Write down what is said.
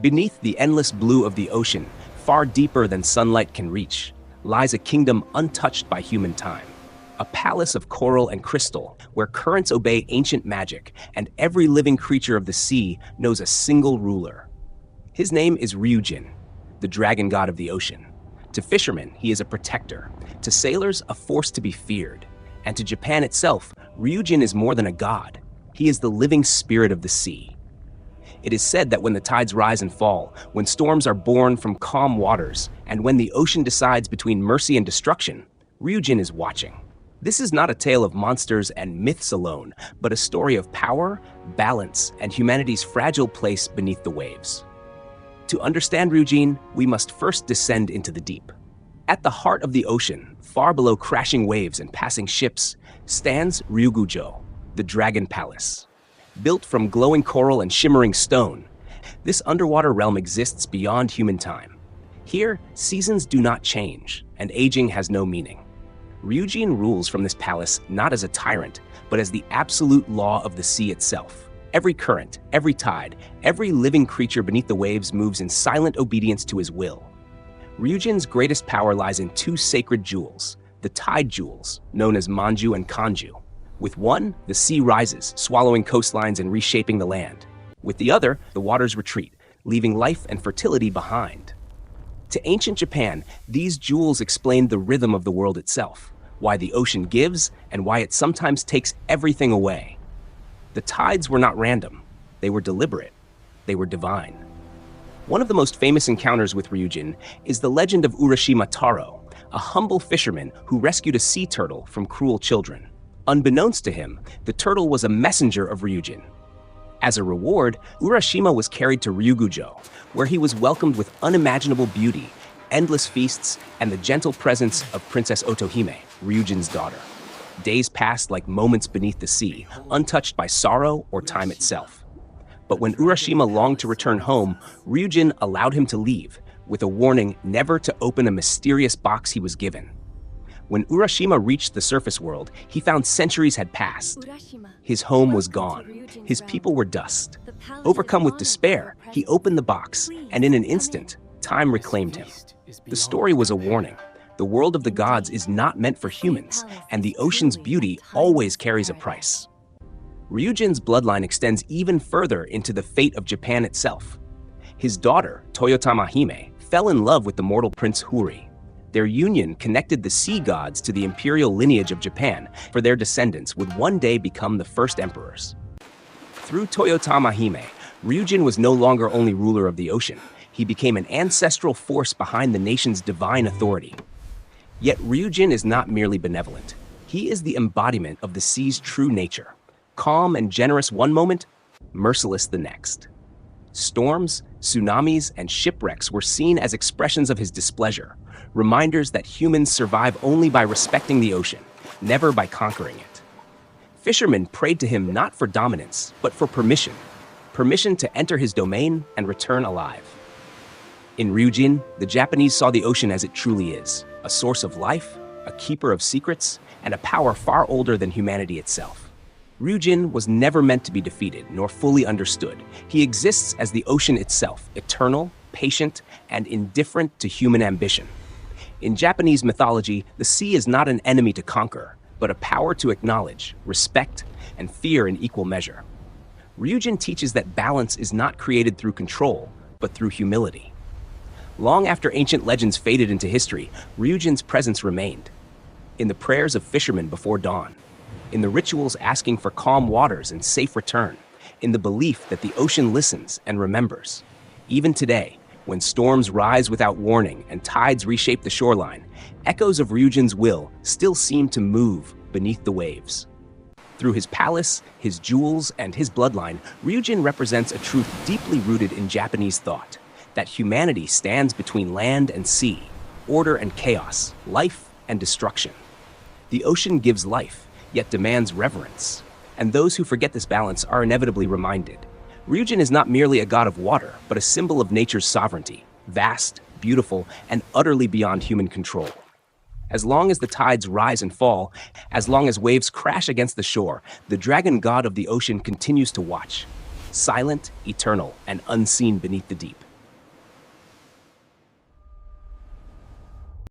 Beneath the endless blue of the ocean, far deeper than sunlight can reach, lies a kingdom untouched by human time. A palace of coral and crystal, where currents obey ancient magic, and every living creature of the sea knows a single ruler. His name is Ryujin, the dragon god of the ocean. To fishermen, he is a protector. To sailors, a force to be feared. And to Japan itself, Ryujin is more than a god. He is the living spirit of the sea. It is said that when the tides rise and fall, when storms are born from calm waters, and when the ocean decides between mercy and destruction, Ryujin is watching. This is not a tale of monsters and myths alone, but a story of power, balance, and humanity's fragile place beneath the waves. To understand Ryujin, we must first descend into the deep. At the heart of the ocean, far below crashing waves and passing ships, stands Ryugu-jo, the Dragon Palace. Built from glowing coral and shimmering stone, this underwater realm exists beyond human time. Here, seasons do not change, and aging has no meaning. Ryujin rules from this palace not as a tyrant, but as the absolute law of the sea itself. Every current, every tide, every living creature beneath the waves moves in silent obedience to his will. Ryujin's greatest power lies in two sacred jewels, the tide jewels, known as Manju and Kanju. With one, the sea rises, swallowing coastlines and reshaping the land. With the other, the waters retreat, leaving life and fertility behind. To ancient Japan, these jewels explained the rhythm of the world itself, why the ocean gives and why it sometimes takes everything away. The tides were not random. They were deliberate. They were divine. One of the most famous encounters with Ryujin is the legend of Urashima Taro, a humble fisherman who rescued a sea turtle from cruel children. Unbeknownst to him, the turtle was a messenger of Ryujin. As a reward, Urashima was carried to Ryugu-jo, where he was welcomed with unimaginable beauty, endless feasts, and the gentle presence of Princess Otohime, Ryujin's daughter. Days passed like moments beneath the sea, untouched by sorrow or time itself. But when Urashima longed to return home, Ryujin allowed him to leave, with a warning never to open a mysterious box he was given. When Urashima reached the surface world, he found centuries had passed. His home was gone. His people were dust. Overcome with despair, he opened the box, and in an instant, time reclaimed him. The story was a warning. The world of the gods is not meant for humans, and the ocean's beauty always carries a price. Ryujin's bloodline extends even further into the fate of Japan itself. His daughter, Toyotama-hime, fell in love with the mortal prince Huri. Their union connected the sea gods to the imperial lineage of Japan, for their descendants would one day become the first emperors. Through Toyotama-hime, Ryujin was no longer only ruler of the ocean. He became an ancestral force behind the nation's divine authority. Yet Ryujin is not merely benevolent. He is the embodiment of the sea's true nature. Calm and generous one moment, merciless the next. Storms, tsunamis, and shipwrecks were seen as expressions of his displeasure, reminders that humans survive only by respecting the ocean, never by conquering it. Fishermen prayed to him not for dominance, but for permission to enter his domain and return alive. In Ryujin, the Japanese saw the ocean as it truly is, a source of life, a keeper of secrets, and a power far older than humanity itself. Ryujin was never meant to be defeated nor fully understood. He exists as the ocean itself, eternal, patient, and indifferent to human ambition. In Japanese mythology, the sea is not an enemy to conquer, but a power to acknowledge, respect, and fear in equal measure. Ryujin teaches that balance is not created through control, but through humility. Long after ancient legends faded into history, Ryujin's presence remained. In the prayers of fishermen before dawn, in the rituals asking for calm waters and safe return, in the belief that the ocean listens and remembers. Even today, when storms rise without warning and tides reshape the shoreline, echoes of Ryujin's will still seem to move beneath the waves. Through his palace, his jewels, and his bloodline, Ryujin represents a truth deeply rooted in Japanese thought, that humanity stands between land and sea, order and chaos, life and destruction. The ocean gives life, yet demands reverence, and those who forget this balance are inevitably reminded. Ryujin is not merely a god of water, but a symbol of nature's sovereignty, vast, beautiful, and utterly beyond human control. As long as the tides rise and fall, as long as waves crash against the shore, the dragon god of the ocean continues to watch, silent, eternal, and unseen beneath the deep.